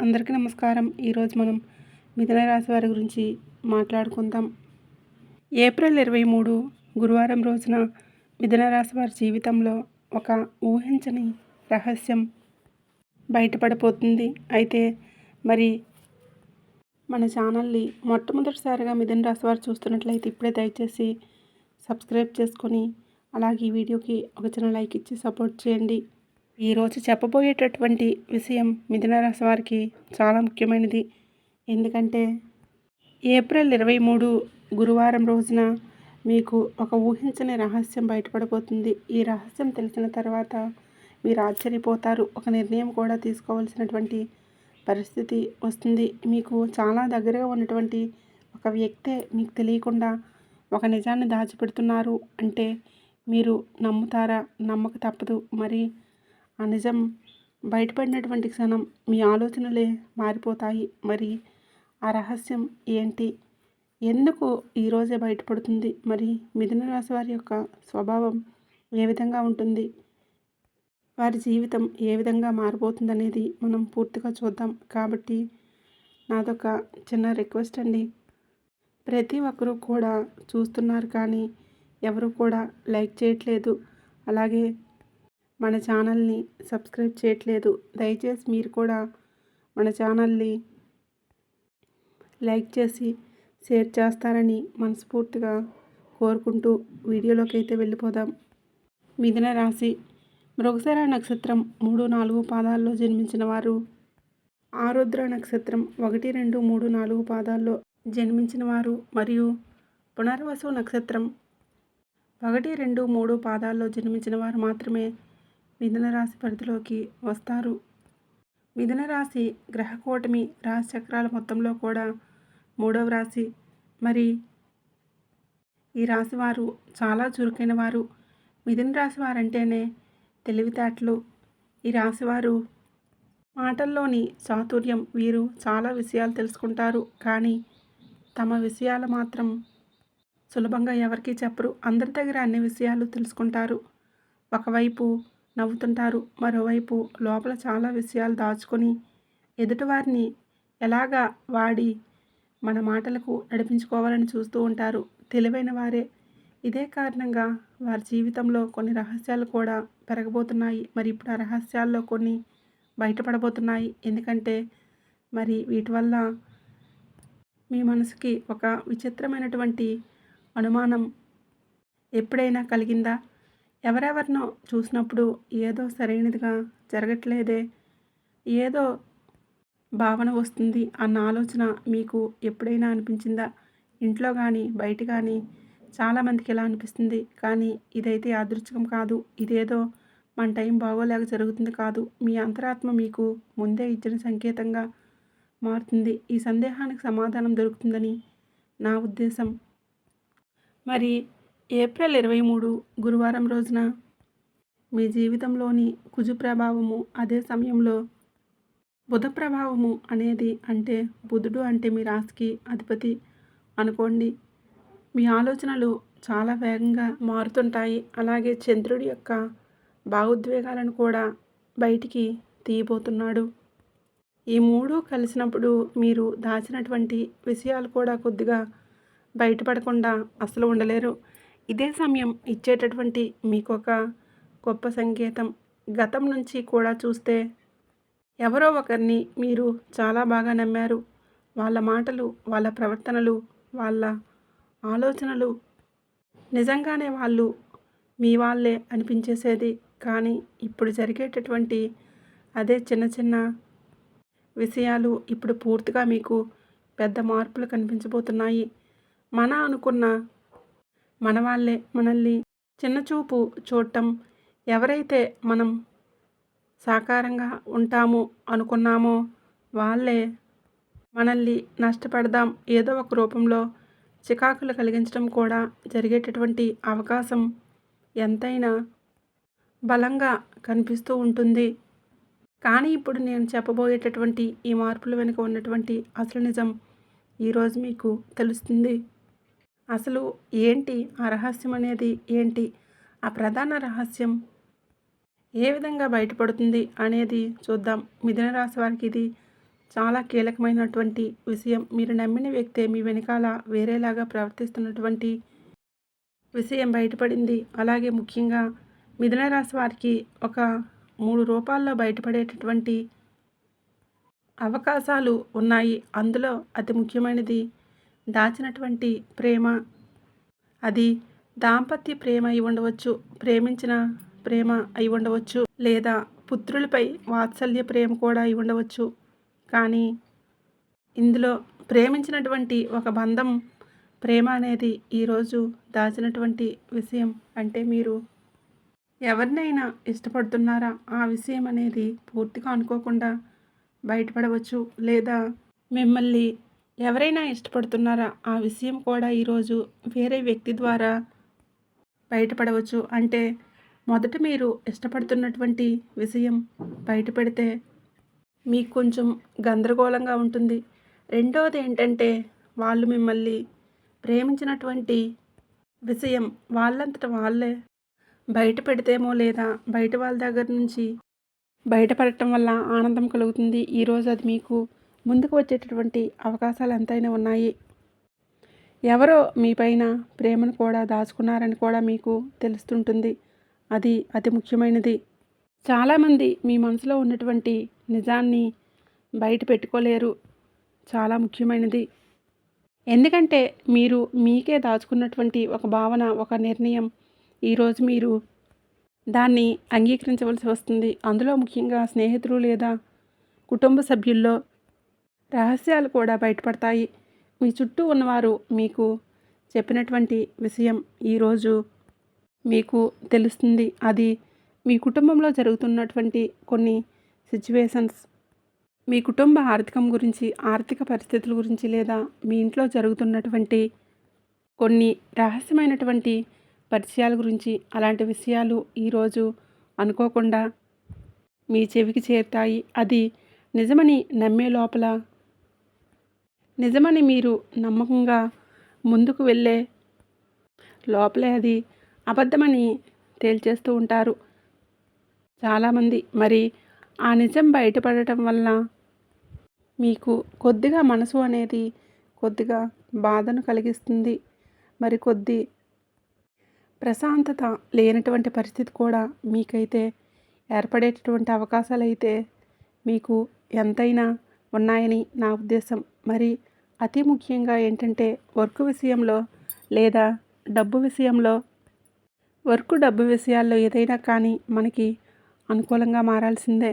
అందరికీ నమస్కారం. ఈరోజు మనం మిథున రాశి వారి గురించి మాట్లాడుకుందాం. ఏప్రిల్ 23 గురువారం రోజున మిథున రాశి వారి జీవితంలో ఒక ఊహించని రహస్యం బయటపడిపోతుంది. అయితే మరి మన ఛానల్ని మొట్టమొదటిసారిగా మిథున రాశి వారు చూస్తున్నట్లయితే ఇప్పుడే దయచేసి సబ్స్క్రైబ్ చేసుకొని అలాగే ఈ వీడియోకి ఒక చిన్న లైక్ ఇచ్చి సపోర్ట్ చేయండి. ఈరోజు చెప్పబోయేటటువంటి విషయం మిథున రాశి వారికి చాలా ముఖ్యమైనది. ఎందుకంటే ఏప్రిల్ 23 గురువారం రోజున మీకు ఒక ఊహించని రహస్యం బయటపడబోతుంది. ఈ రహస్యం తెలిసిన తర్వాత మీరు ఆశ్చర్యపోతారు. ఒక నిర్ణయం కూడా తీసుకోవాల్సినటువంటి పరిస్థితి వస్తుంది. మీకు చాలా దగ్గరగా ఉన్నటువంటి ఒక వ్యక్తే మీకు తెలియకుండా ఒక నిజాన్ని దాచిపెడుతున్నారు అంటే మీరు నమ్ముతారా? నమ్మక తప్పదు. మరి ఆ నిజం బయటపడినటువంటి క్షణం మీ ఆలోచనలే మారిపోతాయి. మరి ఆ రహస్యం ఏంటి? ఎందుకు ఈరోజే బయటపడుతుంది? మరి మిథున రాశి వారి యొక్క స్వభావం ఏ విధంగా ఉంటుంది? వారి జీవితం ఏ విధంగా మారిపోతుంది అనేది మనం పూర్తిగా చూద్దాం. కాబట్టి నాదొక చిన్న రిక్వెస్ట్ అండి. ప్రతి ఒక్కరూ కూడా చూస్తున్నారు కానీ ఎవరు కూడా లైక్ చేయట్లేదు. అలాగే మన ఛానల్ని సబ్స్క్రైబ్ చేయట్లేదు. దయచేసి మీరు కూడా మన ఛానల్ని లైక్ చేసి షేర్ చేస్తారని మనస్ఫూర్తిగా కోరుకుంటూ వీడియోలోకి అయితే వెళ్ళిపోదాం. మిథున రాశి మృగశిర నక్షత్రం 3, 4 పాదాల్లో జన్మించిన వారు, ఆరుద్ర నక్షత్రం 1, 2, 3, 4 పాదాల్లో జన్మించిన వారు మరియు పునర్వసు నక్షత్రం 1, 2, 3 పాదాల్లో జన్మించిన వారు మాత్రమే మిథున రాశి పరిధిలోకి వస్తారు. మిథున రాశి గ్రహకూటమి రాశి చక్రాల మొత్తంలో కూడా 3వ రాశి. మరి ఈ రాశి వారు చాలా చురుకైన వారు. మిథున రాశి వారంటేనే తెలివితేటలు. ఈ రాశివారు మాటల్లోని చాతుర్యం. వీరు చాలా విషయాలు తెలుసుకుంటారు కానీ తమ విషయాలు మాత్రం సులభంగా ఎవరికీ చెప్పరు. అందరి దగ్గర అన్ని విషయాలు తెలుసుకుంటారు. ఒకవైపు నవ్వుతుంటారు, మరోవైపు లోపల చాలా విషయాలు దాచుకొని ఎదుటివారిని ఎలాగా వాడి మన మాటలకు నడిపించుకోవాలని చూస్తూ ఉంటారు. తెలివైన వారే. ఇదే కారణంగా వారి జీవితంలో కొన్ని రహస్యాలు కూడా పెరగబోతున్నాయి. మరి ఇప్పుడు ఆ రహస్యాల్లో కొన్ని బయటపడబోతున్నాయి. ఎందుకంటే మరి వీటి వల్ల మీ మనసుకి ఒక విచిత్రమైనటువంటి అనుమానం ఎప్పుడైనా కలిగిందా? ఎవరెవరినో చూసినప్పుడు ఏదో సరైనదిగా జరగట్లేదే, ఏదో భావన వస్తుంది అన్న ఆలోచన మీకు ఎప్పుడైనా అనిపించిందా? ఇంట్లో కానీ బయట కానీ చాలామందికి ఇలా అనిపిస్తుంది. కానీ ఇదైతే యాదృచ్ఛికం కాదు. ఇదేదో మన టైం బాగోలేక జరుగుతుంది కాదు. మీ అంతరాత్మ మీకు ముందే ఇచ్చిన సంకేతంగా మారుతుంది. ఈ సందేహానికి సమాధానం దొరుకుతుందని నా ఉద్దేశం. మరి ఏప్రిల్ 23 గురువారం రోజున మీ జీవితంలోని కుజు ప్రభావము, అదే సమయంలో బుధ ప్రభావము అనేది అంటే బుధుడు అంటే మీ రాశికి అధిపతి అనుకోండి. మీ ఆలోచనలు చాలా వేగంగా మారుతుంటాయి. అలాగే చంద్రుడి యొక్క భావోద్వేగాలను కూడా బయటికి తీయబోతున్నాడు. ఈ మూడు కలిసినప్పుడు మీరు దాచినటువంటి విషయాలు కూడా కొద్దిగా బయటపడకుండా అసలు ఉండలేరు. ఇదే సమయం ఇచ్చేటటువంటి మీకు ఒక గొప్ప సంకేతం. గతం నుంచి కూడా చూస్తే ఎవరో ఒకరిని మీరు చాలా బాగా నమ్మారు. వాళ్ళ మాటలు, వాళ్ళ ప్రవర్తనలు, వాళ్ళ ఆలోచనలు నిజంగానే వాళ్ళు మీ వాళ్ళే అనిపించేసేది. కానీ ఇప్పుడు జరిగేటటువంటి అదే చిన్న చిన్న విషయాలు ఇప్పుడు పూర్తిగా మీకు పెద్ద మార్పులు కనిపించబోతున్నాయి. అనుకున్న మన వాళ్ళే మనల్ని చిన్నచూపు చూడటం, ఎవరైతే మనం సాకారంగా ఉంటాము అనుకున్నామో వాళ్ళే మనల్ని నష్టపెడదాం, ఏదో ఒక రూపంలో చికాకులు కలిగించడం కూడా జరిగేటటువంటి అవకాశం ఎంతైనా బలంగా కనిపిస్తూ ఉంటుంది. కానీ ఇప్పుడు నేను చెప్పబోయేటటువంటి ఈ మార్పుల వెనుక ఉన్నటువంటి అసలు నిజం ఈరోజు మీకు తెలుస్తుంది. అసలు ఏంటి ఆ రహస్యం అనేది ఏంటి? ఆ ప్రధాన రహస్యం ఏ విధంగా బయటపడుతుంది అనేది చూద్దాం. మిథున రాశి వారికి ఇది చాలా కీలకమైనటువంటి విషయం. మీరు నమ్మిన వ్యక్తే మీ వెనకాల వేరేలాగా ప్రవర్తిస్తున్నటువంటి విషయం బయటపడింది. అలాగే ముఖ్యంగా మిథున రాశి వారికి ఒక 3 రూపాల్లో బయటపడేటటువంటి అవకాశాలు ఉన్నాయి. అందులో అతి ముఖ్యమైనది దాచినటువంటి ప్రేమ. అది దాంపత్య ప్రేమ అయి ఉండవచ్చు, ప్రేమించిన ప్రేమ అయి ఉండవచ్చు, లేదా పుత్రులపై వాత్సల్య ప్రేమ కూడా అయి ఉండవచ్చు. కానీ ఇందులో ప్రేమించినటువంటి ఒక బంధం, ప్రేమ అనేది ఈరోజు దాచినటువంటి విషయం. అంటే మీరు ఎవరినైనా ఇష్టపడుతున్నారా, ఆ విషయం అనేది పూర్తిగా అనుకోకుండా బయటపడవచ్చు. లేదా మిమ్మల్ని ఎవరైనా ఇష్టపడుతున్నారా, ఆ విషయం కూడా ఈరోజు వేరే వ్యక్తి ద్వారా బయటపడవచ్చు. అంటే మొదట మీరు ఇష్టపడుతున్నటువంటి విషయం బయటపెడితే మీకు కొంచెం గందరగోళంగా ఉంటుంది. రెండవది ఏంటంటే, వాళ్ళు మిమ్మల్ని ప్రేమించినటువంటి విషయం వాళ్ళంతట వాళ్ళే బయట పెడితేమో, లేదా బయట వాళ్ళ దగ్గర నుంచి బయటపడటం వల్ల ఆనందం కలుగుతుంది. ఈరోజు అది మీకు ముందుకు వచ్చేటటువంటి అవకాశాలు ఎంతైనా ఉన్నాయి. ఎవరో మీ పైన ప్రేమను కూడా దాచుకున్నారని కూడా మీకు తెలుస్తుంటుంది. అది అతి ముఖ్యమైనది. చాలామంది మీ మనసులో ఉన్నటువంటి నిజాన్ని బయట పెట్టుకోలేరు. చాలా ముఖ్యమైనది. ఎందుకంటే మీరు మీకే దాచుకున్నటువంటి ఒక భావన, ఒక నిర్ణయం ఈరోజు మీరు దాన్ని అంగీకరించవలసి వస్తుంది. అందులో ముఖ్యంగా స్నేహితులు లేదా కుటుంబ సభ్యుల్లో రహస్యాలు కూడా బయటపడతాయి. మీ చుట్టూ ఉన్నవారు మీకు చెప్పినటువంటి విషయం ఈరోజు మీకు తెలుస్తుంది. అది మీ కుటుంబంలో జరుగుతున్నటువంటి కొన్ని సిచ్యువేషన్స్, మీ కుటుంబ ఆర్థిక పరిస్థితుల గురించి, లేదా మీ ఇంట్లో జరుగుతున్నటువంటి కొన్ని రహస్యమైనటువంటి పరిచయాల గురించి, అలాంటి విషయాలు ఈరోజు అనుకోకుండా మీ చెవికి చేరుతాయి. అది నిజమని నమ్మే లోపల, నిజమని మీరు నమ్మకంగా ముందుకు వెళ్ళే లోపలే అది అబద్ధమని తేల్చేస్తూ ఉంటారు చాలామంది. మరి ఆ నిజం బయటపడటం వల్ల మీకు కొద్దిగా మనసు అనేది కొద్దిగా బాధను కలిగిస్తుంది. మరి కొద్ది ప్రశాంతత లేనటువంటి పరిస్థితి కూడా మీకైతే ఏర్పడేటటువంటి అవకాశాలు అయితే మీకు ఎంతైనా ఉన్నాయని నా ఉద్దేశం. మరి అతి ముఖ్యంగా ఏంటంటే, వర్క్ విషయంలో లేదా డబ్బు విషయంలో, డబ్బు విషయాల్లో ఏదైనా కానీ మనకి అనుకూలంగా మారాల్సిందే.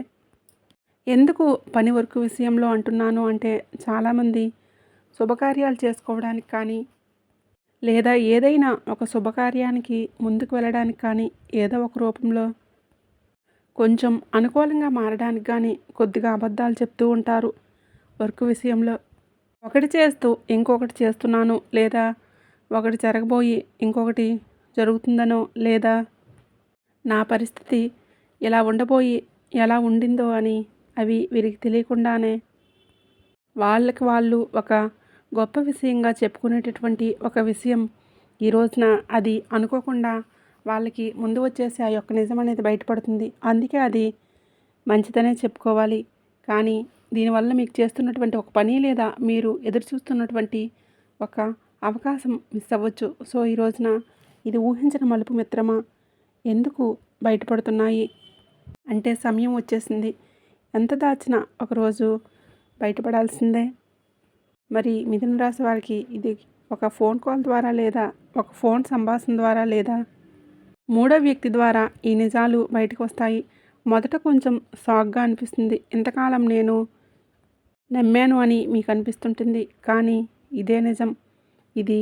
ఎందుకు పని వర్క్ విషయంలో అంటున్నాను అంటే, చాలామంది శుభకార్యాలు చేసుకోవడానికి కానీ, లేదా ఏదైనా ఒక శుభకార్యానికి ముందుకు వెళ్ళడానికి కానీ, ఏదో ఒక రూపంలో కొంచెం అనుకూలంగా మారడానికి కానీ కొద్దిగా అబద్ధాలు చెప్తూ ఉంటారు వర్క్ విషయంలో. ఒకటి చేస్తూ ఇంకొకటి చేస్తున్నాను, లేదా ఒకటి జరగబోయి ఇంకొకటి జరుగుతుందనో, లేదా నా పరిస్థితి ఇలా ఉండబోయి ఎలా ఉండిందో అని అవి వీరికి తెలియకుండానే వాళ్ళకి వాళ్ళు ఒక గొప్ప విషయంగా చెప్పుకునేటటువంటి ఒక విషయం ఈ రోజున అది అనుకోకుండా వాళ్ళకి ముందు వచ్చేసి ఆ యొక్క నిజం అనేది బయటపడుతుంది. అందుకే అది మంచిదనే చెప్పుకోవాలి. కానీ దీనివల్ల మీకు చేస్తున్నటువంటి ఒక పని, లేదా మీరు ఎదురు చూస్తున్నటువంటి ఒక అవకాశం మిస్ అవ్వచ్చు. సో ఈ రోజున ఇది ఊహించిన మలుపు మిత్రమా, ఎందుకు బయటపడుతున్నాయి అంటే సమయం వచ్చేసింది. ఎంత దాచినా ఒకరోజు బయటపడాల్సిందే. మరి మిథున రాశి వారికి ఇది ఒక ఫోన్ కాల్ ద్వారా, లేదా ఒక ఫోన్ సంభాషణ ద్వారా, లేదా మూడో వ్యక్తి ద్వారా ఈ నిజాలు బయటకు వస్తాయి. మొదట కొంచెం షాక్గా అనిపిస్తుంది. ఇంతకాలం నేను నమ్మాను అని మీకు అనిపిస్తుంటుంది. కానీ ఇదే నిజం. ఇది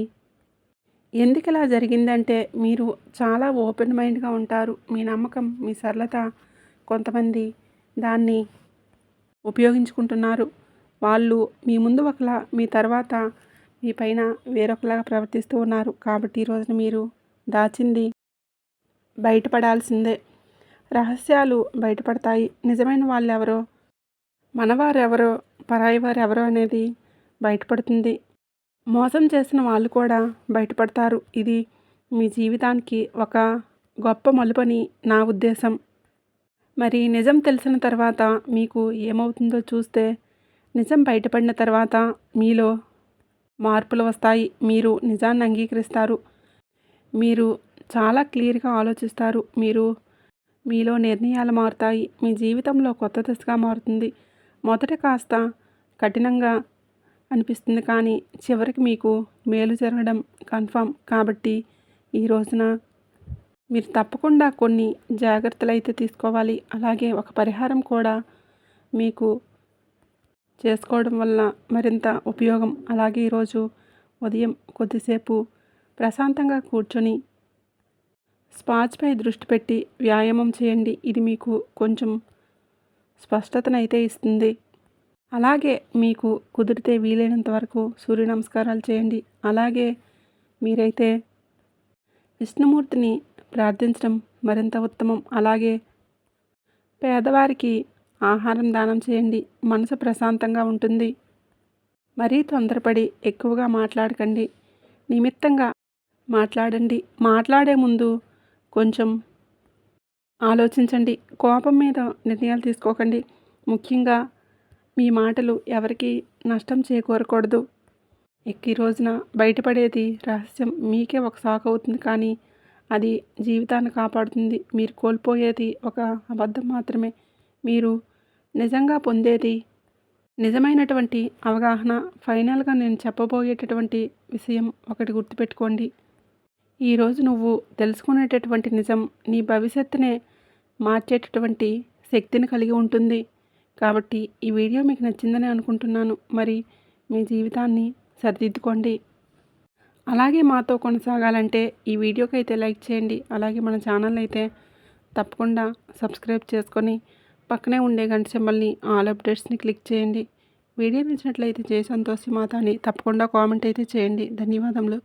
ఎందుకు ఇలా జరిగిందంటే, మీరు చాలా ఓపెన్ మైండ్గా ఉంటారు. మీ నమ్మకం, మీ సరళత కొంతమంది దాన్ని ఉపయోగించుకుంటున్నారు. వాళ్ళు మీ ముందు ఒకలా, మీ తర్వాత మీ పైన వేరొకలాగా ప్రవర్తిస్తూ ఉన్నారు. కాబట్టి ఈ రోజున మీరు దాచింది బయటపడాల్సిందే. రహస్యాలు బయటపడతాయి. నిజమైన వాళ్ళు ఎవరో, మనవారెవరో, పరాయి వారు ఎవరో అనేది బయటపడుతుంది. మోసం చేసిన వాళ్ళు కూడా బయటపడతారు. ఇది మీ జీవితానికి ఒక గొప్ప మలుపని నా ఉద్దేశం. మరి నిజం తెలిసిన తర్వాత మీకు ఏమవుతుందో చూస్తే నిజం బయటపడిన తర్వాత మీలో మార్పులు వస్తాయి. మీరు నిజాన్ని అంగీకరిస్తారు. మీరు చాలా క్లియర్గా ఆలోచిస్తారు. మీలో నిర్ణయాలు మారుతాయి. మీ జీవితంలో కొత్త దశగా మారుతుంది. మొదట కాస్త కఠినంగా అనిపిస్తుంది, కానీ చివరికి మీకు మేలు జరగడం కన్ఫర్మ్. కాబట్టి ఈ రోజున మీరు తప్పకుండా కొన్ని జాగ్రత్తలు అయితే తీసుకోవాలి. అలాగే ఒక పరిహారం కూడా మీకు చేసుకోవడం వల్ల మరింత ఉపయోగం. అలాగే ఈరోజు ఉదయం కొద్దిసేపు ప్రశాంతంగా కూర్చొని శ్వాసపై దృష్టి పెట్టి వ్యాయామం చేయండి. ఇది మీకు కొంచెం స్పష్టతనైతే ఇస్తుంది. అలాగే మీకు కుదిరితే వీలైనంత వరకు సూర్య నమస్కారాలు చేయండి. అలాగే మీరైతే విష్ణుమూర్తిని ప్రార్థించడం మరింత ఉత్తమం. అలాగే పేదవారికి ఆహారం దానం చేయండి. మనసు ప్రశాంతంగా ఉంటుంది. మరీ తొందరపడి ఎక్కువగా మాట్లాడకండి. నిమిత్తంగా మాట్లాడండి. మాట్లాడే ముందు కొంచెం ఆలోచించండి. కోపం మీద నిర్ణయాలు తీసుకోకండి. ముఖ్యంగా మీ మాటలు ఎవరికి నష్టం చేకూరకూడదు. ఈ రోజున బయటపడేది రహస్యం మీకే ఒక షాక్ అవుతుంది, కానీ అది జీవితాన్ని కాపాడుతుంది. మీరు కోల్పోయేది ఒక అబద్ధం మాత్రమే. మీరు నిజంగా పొందేది నిజమైనటువంటి అవగాహన. ఫైనల్గా నేను చెప్పబోయేటటువంటి విషయం ఒకటి గుర్తుపెట్టుకోండి. ఈరోజు నువ్వు తెలుసుకునేటటువంటి నిజం నీ భవిష్యత్తునే మార్చేటటువంటి శక్తిని కలిగి ఉంటుంది. కాబట్టి ఈ వీడియో మీకు నచ్చిందని అనుకుంటున్నాను. మరి మీ జీవితాన్ని సరిదిద్దుకోండి. అలాగే మాతో కొనసాగాలంటే ఈ వీడియోకి అయితే లైక్ చేయండి. అలాగే మన ఛానల్ అయితే తప్పకుండా సబ్స్క్రైబ్ చేసుకొని పక్కనే ఉండే గంట సింబల్ని ఆల్ అప్డేట్స్ని క్లిక్ చేయండి. వీడియో నచ్చినట్లయితే జై సంతోషి మాత అని తప్పకుండా కామెంట్ అయితే చేయండి. ధన్యవాదములు.